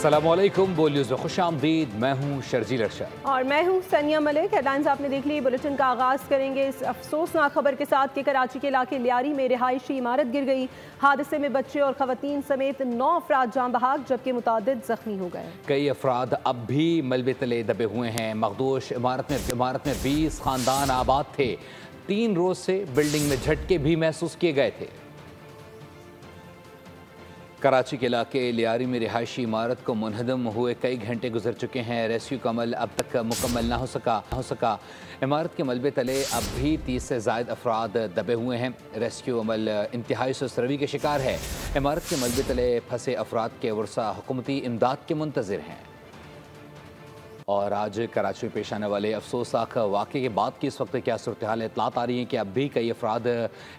अस्सलामुअलैकुम, बोल न्यूज़ में खुशामदीद। मैं हूँ शर्जील अरशद और मैं हूँ सनिया मलिक। हेडलाइंस आपने देख ली। बुलेटिन का आगाज़ करेंगे इस अफसोसनाक खबर के साथ कि कराची के इलाके लियारी में रिहायशी इमारत गिर गई। हादसे में बच्चे और खवातीन समेत 9 अफराद जान बहक जबकि मुतादिद जख्मी हो गए। कई अफराद अब भी मलबे तले दबे हुए हैं। मखदूश इमारत में 20 खानदान आबाद थे। 3 रोज से बिल्डिंग में झटके भी महसूस किए गए थे। कराची के इलाके लियारी में रिहायशी इमारत को मुनहदम हुए कई घंटे गुजर चुके हैं। रेस्क्यू का अमल अब तक मुकम्मल ना हो सका। इमारत के मलबे तले अब भी 30 से ज़ायद अफराद दबे हुए हैं। रेस्क्यू अमल इंतहाई सुस्त रवि के शिकार है। इमारत के मलबे तले फंसे अफराद के वर्सा हुकूमती इमदाद के मुंतज़िर हैं। और आज कराची में पेश आने वाले अफसोसनाक वाक़े के बाद की इस वक्त क्या सूरत हाल है, इतलात आ रही है कि अब भी कई अफराद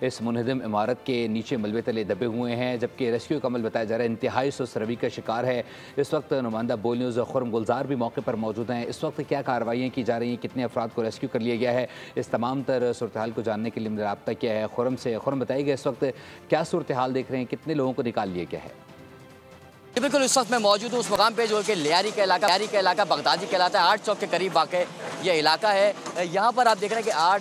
इस मुनहदम इमारत के नीचे मलबे तले दबे हुए हैं, जबकि रेस्क्यू का अमल बताया जा रहा है इंतहाई सुस्त रवि का शिकार है। इस वक्त नुमाइंदा बोल न्यूज़ खुरम गुलजार भी मौके पर मौजूद हैं। इस वक्त क्या कार्रवाइयाँ की जा रही हैं, कितने अफराद को रेस्क्यू कर लिया गया है, इस तमाम तर सूरत हाल को जानने के लिए मैंने रब्ता किया है खुरम से। खुरम, बताइएगा इस वक्त क्या सूरत हाल देख रहे हैं, कितने लोगों को निकाल लिया गया है? बिल्कुल, इस वक्त मैं मौजूद हूँ उस मकाम पे जो कि लियारी का इलाका बगदादी कहलाता है। 8 चौक के करीब वाक़ ये इलाका है। यहाँ पर आप देख रहे हैं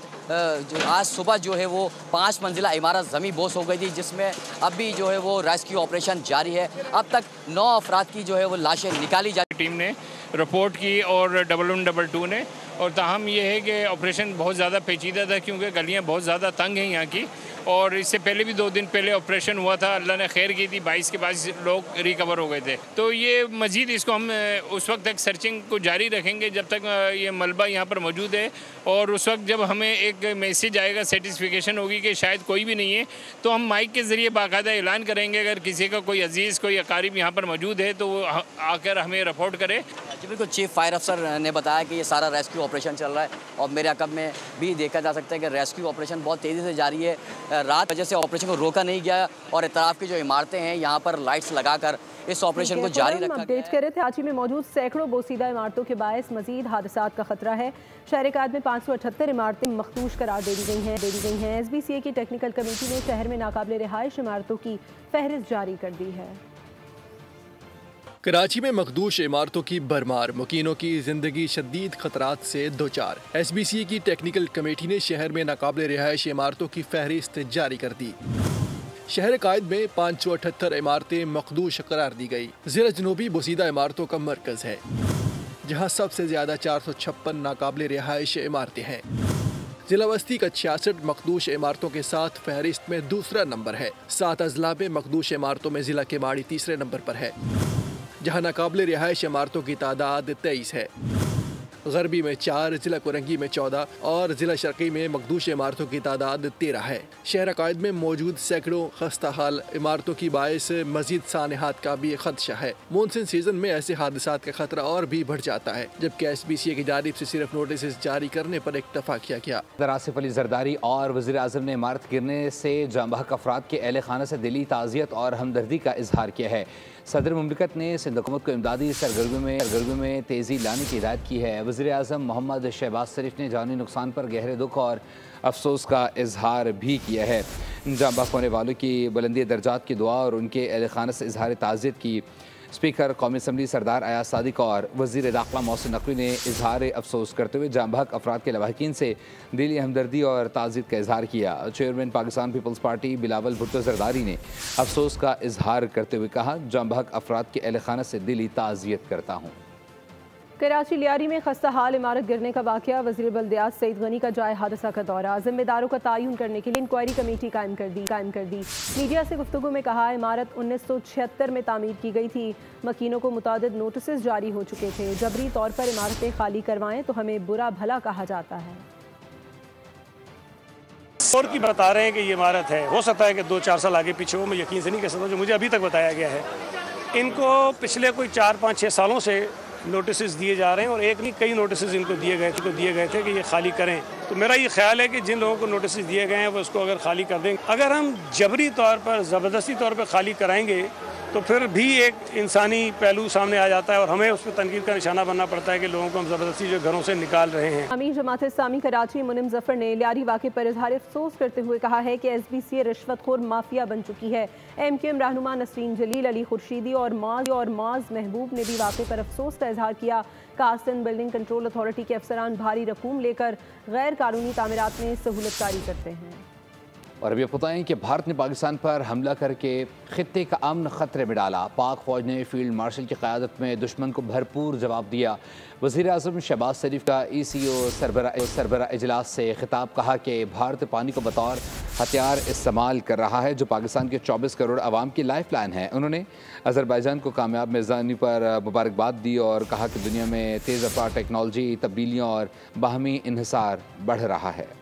कि आज सुबह जो है वो 5 मंजिला इमारत ज़मीं बोस हो गई थी, जिसमें अब भी जो है वो रेस्क्यू ऑपरेशन जारी है। अब तक 9 अफराद की जो है वो लाशें निकाली जा टीम ने रिपोर्ट की और 112 ने। और ताहम ये है कि ऑपरेशन बहुत ज़्यादा पेचीदा था क्योंकि गलियाँ बहुत ज़्यादा तंग हैं यहाँ की। और इससे पहले भी 2 दिन पहले ऑपरेशन हुआ था, अल्लाह ने खैर की थी, 22 के 22 लोग रिकवर हो गए थे। तो ये मज़ीद इसको हम उस वक्त तक सर्चिंग को जारी रखेंगे जब तक ये मलबा यहाँ पर मौजूद है। और उस वक्त जब हमें एक मैसेज आएगा, सेटिस्फिकेशन होगी कि शायद कोई भी नहीं है, तो हम माइक के ज़रिए बाकायदा ऐलान करेंगे अगर किसी का कोई अजीज़ कोई अकारीब यहाँ पर मौजूद है तो वो आकर हमें रिपोर्ट करे। जी बिल्कुल, चीफ फायर अफसर ने बताया कि ये सारा रेस्क्यू ऑपरेशन चल रहा है और मेरे अकब में भी देखा जा सकता है कि रेस्क्यू ऑपरेशन बहुत तेज़ी से जारी है। रात वजह से ऑपरेशन को रोका नहीं गया और इतराफ़ की जो इमारतें हैं यहाँ पर लाइट्स लगाकर इस ऑपरेशन को जारी रखा। अपडेट कर रहे थे, कराची में मौजूद सैकड़ों बोसीदा इमारतों के बायस मजीद हादसात का खतरा है। शहर कायद में 578 इमारतें मखदूश करार दे दी गई हैं। SBCA की टेक्निकल कमेटी ने शहर में नाकाबिले रिहाइश इमारतों की फहरिस्त जारी कर दी है। कराची में मखदूश इमारतों की भरमार, मुकीनों की जिंदगी शदीद खतरात से दो चार। SBCA की टेक्निकल कमेटी ने शहर में नाकाबिले रिहाइश इमारतों की फहरिस्त जारी कर दी। शहर कायद में 578 इमारतें मखदूश करार दी गई। ज़िला जनूबी बोसीदा इमारतों का मरकज है, जहाँ सबसे ज्यादा 456 नाकाबिले रिहाइश इमारतें हैं। जिला वस्ती का 66 मखदूश इमारतों के साथ फहरिस्त में दूसरा नंबर है। 7 अजला में मखदूश इमारतों में जिला केमाड़ी तीसरे नंबर पर है, जहाँ नाकाबिले रिहाइश इमारतों की तादाद 23 है। गरबी में 4, जिला कोरंगी में 14 और जिला शर्की में मखदूश इमारतों की तादाद 13 है। शहर कायद में मौजूद सैकड़ों खस्ता हाल इमारतों की बायस मजीद सानहात का भी खदशा है। मानसून सीजन में ऐसे हादसात का खतरा और भी बढ़ जाता है, जबकि SBCA की जानिब से सिर्फ नोटिस जारी करने पर इत्तफाक किया गया। आसिफ अली जरदारी और वज़ीर आज़म ने इमारत गिरने से जाँ बहक अफराद के अहले खाना से दिली ताज़ियत और हमदर्दी का इजहार किया है। सदर मुमलिकत ने सिंध हुकूमत को इमदादी सरगर्मियों में तेज़ी लाने की हिदायत की है। वज़ीर आज़म मोहम्मद शहबाज शरीफ ने जानी नुकसान पर गहरे दुख और अफसोस का इजहार भी किया है। जाँ बहक होने वालों की बुलंदी दर्जात की दुआ और उनके अहले खाना से इजहार ताज़ियत की स्पीकर कौमी असम्बली सरदार अयाज सादिक और वज़ीर दाखिला मोहसिन नकवी ने इजहार अफसोस करते हुए जाँ बहक अफराद के लवाहिकीन से दिली हमदर्दी और ताज़ियत का इजहार किया। चेयरमैन पाकिस्तान पीपल्स पार्टी बिलावल भुट्टो जरदारी ने अफसोस का इजहार करते हुए कहा, जाँ बहक अफराद के अहले खाना से दिली ताज़ियत करता हूँ। कराची लियारी में खस्ता हाल इमारत गिरने का वाक़या, वज़ीर बल्दियात सईद गनी का जाए हादसा का दौरा, जिम्मेदारों का तयन करने के लिए इंक्वायरी कमेटी कायम कर दी। मीडिया से गुफ्तगू में कहा, इमारत 1976 में तामीर की गई थी। मकीनों को मुतादिद नोटिस जारी हो चुके थे। जबरी तौर पर इमारतें खाली करवाएं तो हमें बुरा भला कहा जाता है। और की बता रहे हैं कि ये इमारत है, हो सकता है कि 2-4 साल आगे पीछे हो, मैं यकीन से नहीं कह सकता। जो मुझे अभी तक बताया गया है, इनको पिछले कोई 4-5-6 सालों से नोटिस दिए जा रहे हैं और एक नहीं कई नोटिस इनको दिए गए थे कि ये खाली करें। तो मेरा ये ख्याल है कि जिन लोगों को नोटिस दिए गए हैं वो इसको अगर खाली कर देंगे, अगर हम जबरी तौर पर ज़बरदस्ती तौर पर खाली कराएंगे तो फिर भी एक इंसानी पहलू सामने आ जाता है और हमें उस पर तनकीद का निशाना बनना पड़ता है कि लोगों को हम ज़बरदस्ती जो घरों से निकाल रहे हैं। अमीर जमात इस्लामी कराची मुनिम जफर ने लियारी वाक़े पर इजहार अफसोस करते हुए कहा है कि SBC रिश्वतखोर माफिया बन चुकी है। MQM रहनुमा नसरीन जलील, अली खुर्शीदी और माज महबूब ने भी वाक़े पर अफसोस का इजहार किया। Cost and building control authority के अफसरान भारी रकूम लेकर गैर कानूनी तामीरात में सहूलतकारी करते हैं। और अभी आपको बताएं कि भारत ने पाकिस्तान पर हमला करके खित्ते का अमन ख़तरे में डाला। पाक फ़ौज ने फील्ड मार्शल की क़यादत में दुश्मन को भरपूर जवाब दिया। वज़ीर आज़म शहबाज शरीफ का ECO सरबरा इजलास से खिताब, कहा कि भारत पानी को बतौर हथियार इस्तेमाल कर रहा है जो पाकिस्तान के 24 करोड़ आवाम की लाइफ लाइन है। उन्होंने अज़रबैजान को कामयाब मेज़बानी पर मुबारकबाद दी और कहा कि दुनिया में तेज़ रफ्तार टेक्नोलॉजी, तब्दीलियों और बाहमी इन्हिसार बढ़ रहा है।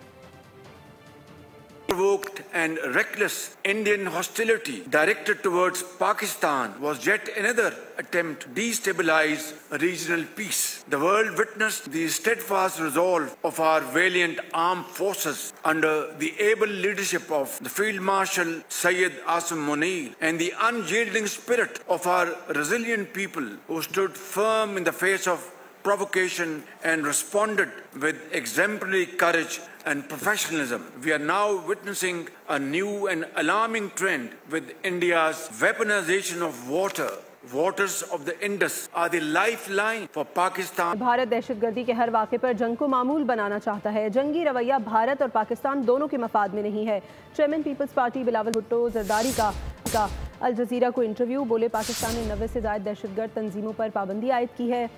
Provoked and reckless Indian hostility directed towards Pakistan was yet another attempt to destabilize regional peace. The world witnessed the steadfast resolve of our valiant armed forces under the able leadership of the Field Marshal Syed Asim Munir and the unyielding spirit of our resilient people who stood firm in the face of provocation and responded with exemplary courage and professionalism. We are now witnessing a new and alarming trend with India's weaponization of water. Waters of the Indus are the lifeline for Pakistan. Bharat दहशतगर्दी के हर वाक़े पर जंग को मामूल बनाना चाहता है। जंगी रवैया भारत और पाकिस्तान दोनों के मफाद में नहीं है। चेयरमैन पीपल्स पार्टी बिलावल भुट्टो जरदारी का अल जज़ीरा को इंटरव्यू, बोले पाकिस्तान ने 90 से ज़ायद दहशतगर्द तंजीमों पर पाबंदी आयद की है।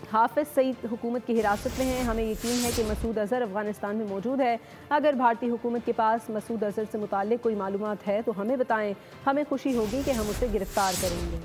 हाफिज सईद हुकूमत की हिरासत में हैं। हमें यकीन है कि मसूद अजहर अफगानिस्तान में मौजूद है। अगर भारतीय हुकूमत के पास मसूद अजहर से मुताल्लिक कोई मालूमात है तो हमें बताएं। हमें खुशी होगी कि हम उसे गिरफ्तार करेंगे।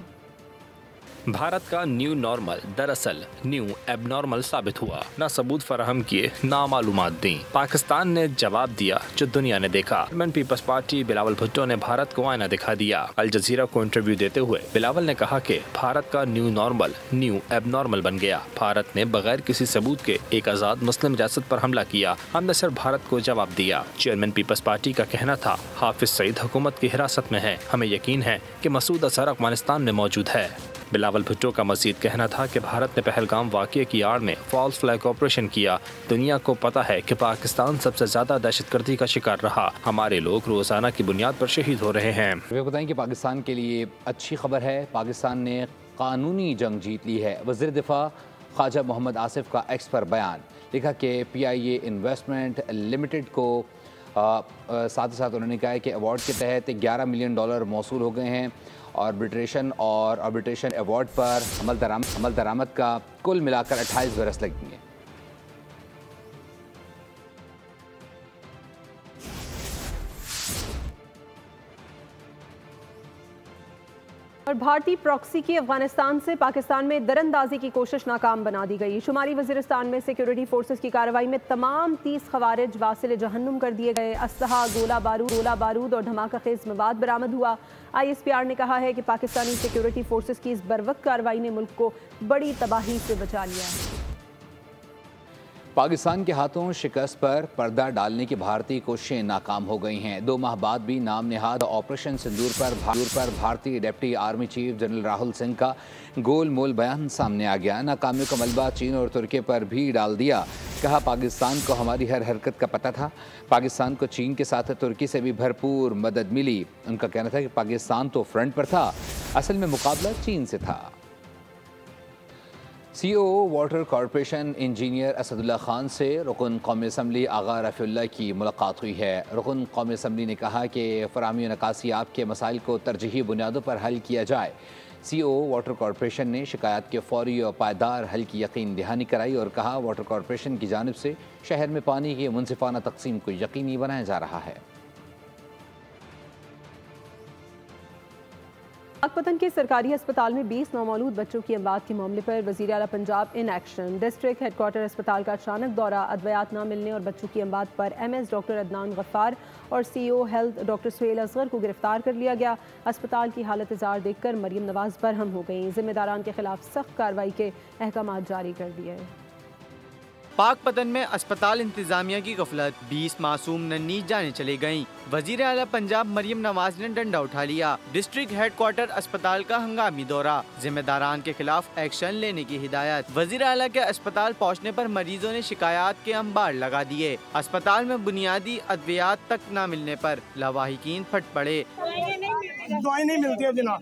भारत का न्यू नॉर्मल दरअसल न्यू एबनॉर्मल साबित हुआ। ना सबूत फराहम किए, ना मालूमात दी। पाकिस्तान ने जवाब दिया जो दुनिया ने देखा। चेयरमैन पीपल्स पार्टी बिलावल भुट्टो ने भारत को आईना दिखा दिया। अल जज़ीरा को इंटरव्यू देते हुए बिलावल ने कहा कि भारत का न्यू नॉर्मल न्यू एबनॉर्मल बन गया। भारत ने बगैर किसी सबूत के एक आज़ाद मुस्लिम रियासत पर हमला किया। हमने सिर्फ भारत को जवाब दिया। चेयरमैन पीपल्स पार्टी का कहना था, हाफिज सईद हुकूमत की हिरासत में है। हमें यकीन है कि मसूद अजहर अफगानिस्तान में मौजूद है। बिलावल भुट्टो का मजीद कहना था कि भारत ने पहलगाम वाक़ये की आड़ में फॉल्स फ्लैग ऑपरेशन किया। दुनिया को पता है कि पाकिस्तान सबसे ज़्यादा दहशतगर्दी का शिकार रहा। हमारे लोग रोज़ाना की बुनियाद पर शहीद हो रहे हैं। वे बताएं कि पाकिस्तान के लिए अच्छी खबर है, पाकिस्तान ने कानूनी जंग जीत ली है। वज़ीर दिफा ख्वाजा मोहम्मद आसिफ का एक्स पर बयान, लिखा कि PIA इन्वेस्टमेंट लिमिटेड को साथ ही साथ उन्होंने कहा है कि अवार्ड के तहत $11 मिलियन मौसूल हो गए हैं। आर्बिट्रेशन अवार्ड पर अमल दरामद का कुल मिलाकर 28 बरस लगेंगे। और भारतीय प्रॉक्सी की अफगानिस्तान से पाकिस्तान में दरअंदाजी की कोशिश नाकाम बना दी गई। शुमाली वजीरिस्तान में सिक्योरिटी फोर्सेस की कार्रवाई में तमाम 30 खवारिज वासिल जहन्नुम कर दिए गए। असलहा, गोला बारूद और धमाका खेज मवाद बरामद हुआ। ISPR ने कहा है कि पाकिस्तानी सिक्योरिटी फोर्सेस की इस बरवक्त कार्रवाई ने मुल्क को बड़ी तबाही से बचा लिया है। पाकिस्तान के हाथों शिकस्त पर पर्दा डालने की भारतीय कोशिशें नाकाम हो गई हैं। 2 माह बाद भी नाम नेहाद ऑपरेशन सिंदूर पर भारतीय deputy army chief general Rahul Singh का गोल मोल बयान सामने आ गया। नाकामियों का मलबा चीन और तुर्की पर भी डाल दिया। कहा, पाकिस्तान को हमारी हर हरकत का पता था। पाकिस्तान को चीन के साथ तुर्की से भी भरपूर मदद मिली। उनका कहना था कि पाकिस्तान तो फ्रंट पर था, असल में मुकाबला चीन से था। CEO water corporation engineer Asadullah Khan से रुकन कौमी असम्बली आगा रफ़ीउल्लाह की मुलाकात हुई है। रुकन कौमी असम्बली ने कहा कि फ़राहमी और नकासियात के मसाइल को तरजीही बुनियादों पर हल किया जाए। CEO वाटर कॉरपोरेशन ने शिकायत के फौरी और पायदार हल की यकीन दहानी कराई और कहा, वाटर कॉरपोरेशन की जानिब से शहर में पानी की मुनसिफाना तकसीम को यकीनी बनाया जा रहा है। पाकपतन के सरकारी अस्पताल में 20 नौमौलूद बच्चों की अमवात के मामले पर वज़ीर आला Punjab in action. District headquarter अस्पताल का अचानक दौरा, अद्वियात न मिलने और बच्चों की अमवात पर MS डॉक्टर अदनान गफ्फार और CEO health doctor Suhail Asghar को गिरफ्तार कर लिया गया। अस्पताल की हालत इज़ार देखकर मरियम नवाज बरहम हो गई। जिम्मेदारान के खिलाफ सख्त कार्रवाई के अहकाम जारी कर दिए। पाकपतन में अस्पताल इंतजामिया की गफलत, 20 मासूम नन्ही जाने चली गयी। वजीर आला पंजाब मरियम नवाज ने डंडा उठा लिया। डिस्ट्रिक्ट हेडक्वार्टर अस्पताल का हंगामी दौरा, जिम्मेदारान के खिलाफ एक्शन लेने की हिदायत। वजीर आला के अस्पताल पहुँचने पर मरीजों ने शिकायत के अंबार लगा दिए। अस्पताल में बुनियादी अद्वियात तक न मिलने पर लावाहिकीन फट पड़े। दवाई नहीं मिलती है जनाब,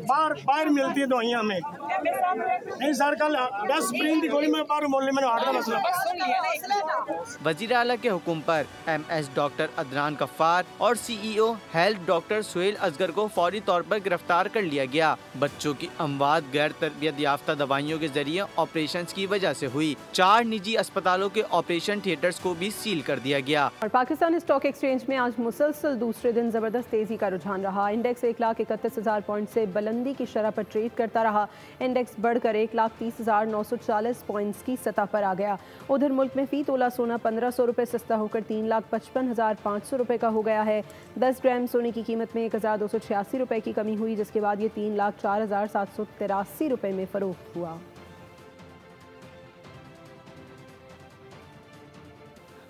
बाहर मिलती है दवाइयाँ हमें नहीं सर। कल 10 स्प्रिन की गोली में बाहर मोहल्ले में हार्ट का मसला। वजीर आला के हुक्म पर MS डॉक्टर अदनान गफ्फार और CEO health doctor Suhail Asghar को फौरी तौर पर गिरफ्तार कर लिया गया। बच्चों की अमवात गैर तरबियत याफ्ता दवाइयों के जरिए ऑपरेशन की वजह से हुई। 4 निजी अस्पतालों के ऑपरेशन थिएटर्स को भी सील कर दिया गया। और पाकिस्तान स्टॉक एक्सचेंज में आज मुसलसल दूसरे दिन जबरदस्त तेजी का रुझान रहा। इंडेक्स 1,31,000 पॉइंट से बुलंदी की शरह पर ट्रेड करता रहा। इंडेक्स बढ़कर 1,30,940 पॉइंट्स की सतह पर आ गया। उधर मुल्क में फी तोला सोना 1,500 रुपये सस्ता होकर 3,55,500 रुपये का हो गया है। 10 ग्राम सोने की कीमत में 1,286 रुपये की कमी हुई, जिसके बाद ये 3,04,783 रुपये में फरोख्त हुआ।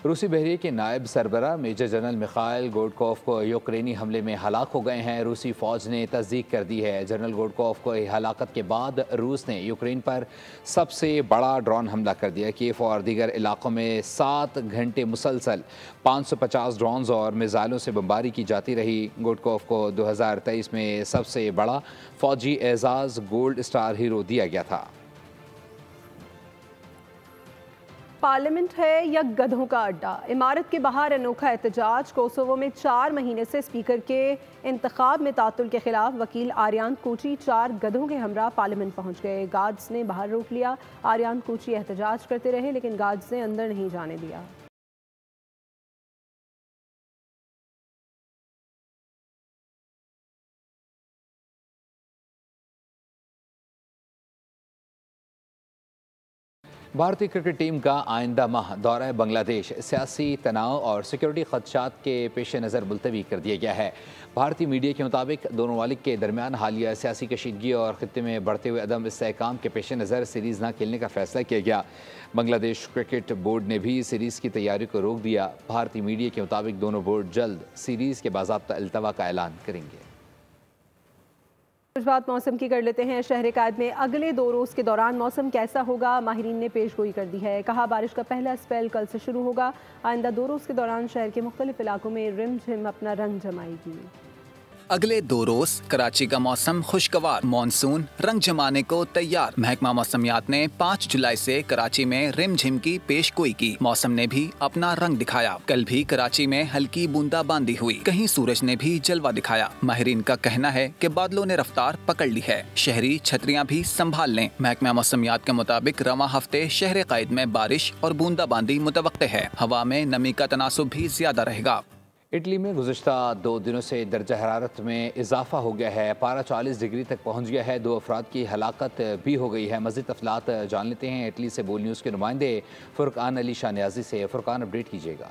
रूसी बहरिए के नायब सरबरा मेजर जनरल मिखाइल गोडकोफ को यूक्रेनी हमले में हलाक हो गए हैं। रूसी फ़ौज ने तस्दीक कर दी है। जनरल गोडकोफ को हलाकत के बाद रूस ने यूक्रेन पर सबसे बड़ा ड्रोन हमला कर दिया। कीव और दीगर इलाकों में 7 घंटे मुसलसल 550 ड्रोन्स और मिसाइलों से बमबारी की जाती रही। गोडकोफ को 2023 में सबसे बड़ा फ़ौजी एजाज़ गोल्ड स्टार हीरो दिया गया था। पार्लियामेंट है या गधों का अड्डा? इमारत के बाहर अनोखा एहतजाज। कोसोवो में 4 महीने से स्पीकर के इंतखाब में तातुल के खिलाफ वकील आर्यान कूची 4 गधों के हमरा पार्लियामेंट पहुंच गए। गार्ड्स ने बाहर रोक लिया। आर्यान कूची एहतजाज करते रहे, लेकिन गार्ड्स ने अंदर नहीं जाने दिया। भारतीय क्रिकेट टीम का आइंदा माह दौरा बांग्लादेश सियासी तनाव और सिक्योरिटी खदशात के पेश नज़र मुलतवी कर दिया गया है। भारतीय मीडिया के मुताबिक दोनों ममालिक के दरमियान हालिया सियासी कशीदगी और खित्ते में बढ़ते हुए अदम इस्तेहकाम के पेश नज़र सीरीज़ न खेलने का फैसला किया गया। बांग्लादेश क्रिकेट बोर्ड ने भी सीरीज़ की तैयारी को रोक दिया। भारतीय मीडिया के मुताबिक दोनों बोर्ड जल्द सीरीज़ के बाज़ाब्ता अल्तवा का ऐलान करेंगे। कुछ बात मौसम की कर लेते हैं। शहर कायद में अगले 2 रोज़ के दौरान मौसम कैसा होगा, माहिरीन ने पेशगोई कर दी है। कहा बारिश का पहला स्पेल कल से शुरू होगा। आइंदा 2 रोज़ के दौरान शहर के मुख्तलिफ इलाकों में रिमझिम अपना रंग जमाएगी। अगले 2 रोज कराची का मौसम खुशगवार, मानसून रंग जमाने को तैयार। महकमा मौसमियात ने 5 जुलाई से कराची में रिमझिम की पेशगोई की। मौसम ने भी अपना रंग दिखाया। कल भी कराची में हल्की बूंदाबांदी हुई, कहीं सूरज ने भी जलवा दिखाया। माहिरीन का कहना है कि बादलों ने रफ्तार पकड़ ली है, शहरी छतरियां भी संभाल लें। महकमा मौसमियात के मुताबिक रवा हफ्ते शहर कायद में बारिश और बूंदाबांदी मुतवक्के है। हवा में नमी का तनासुब भी ज्यादा रहेगा। इटली में गुज़िश्ता 2 दिनों से दर्जा हरारत में इजाफा हो गया है। पारा 40 डिग्री तक पहुंच गया है। 2 अफराद की हलाकत भी हो गई है। मज़ीद तफलात जान लेते हैं इटली से बोल न्यूज़ के नुमाइंदे फुरकान अली शाहनियाजी से। फुरकान, अपडेट कीजिएगा।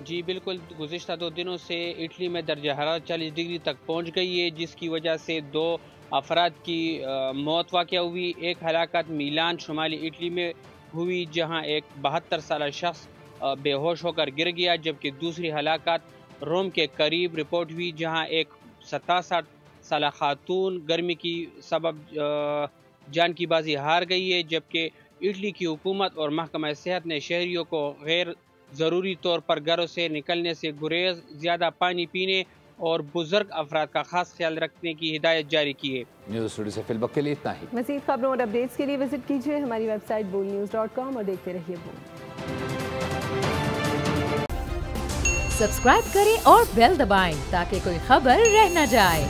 जी बिल्कुल, गुज़िश्ता 2 दिनों से इटली में दर्जा हरारत 40 डिग्री तक पहुँच गई है, जिसकी वजह से 2 अफराद की मौत वाक़या हुई। एक हलाकत मिलान शुमाली इटली में हुई, जहाँ एक 72 साल शख्स बेहोश होकर गिर गया, जबकि दूसरी हलाकत रोम के करीब रिपोर्ट हुई, जहां एक 67 साल खातून गर्मी की सबब जान की बाजी हार गई है। जबकि इटली की हुकूमत और महकमा सेहत ने शहरियों को गैर ज़रूरी तौर पर घरों से निकलने से गुरेज, ज़्यादा पानी पीने और बुजुर्ग अफराद का खास ख्याल रखने की हिदायत जारी की है। न्यूज़ स्टूडियो से फिलबक के लिए इतना ही। मज़ीद खबरों और अपडेट्स के लिए विजिट कीजिए हमारी वेबसाइट boldnews.com और देखते रहिए बोल। सब्सक्राइब करें और बेल दबाएं ताकि कोई खबर रह न जाए।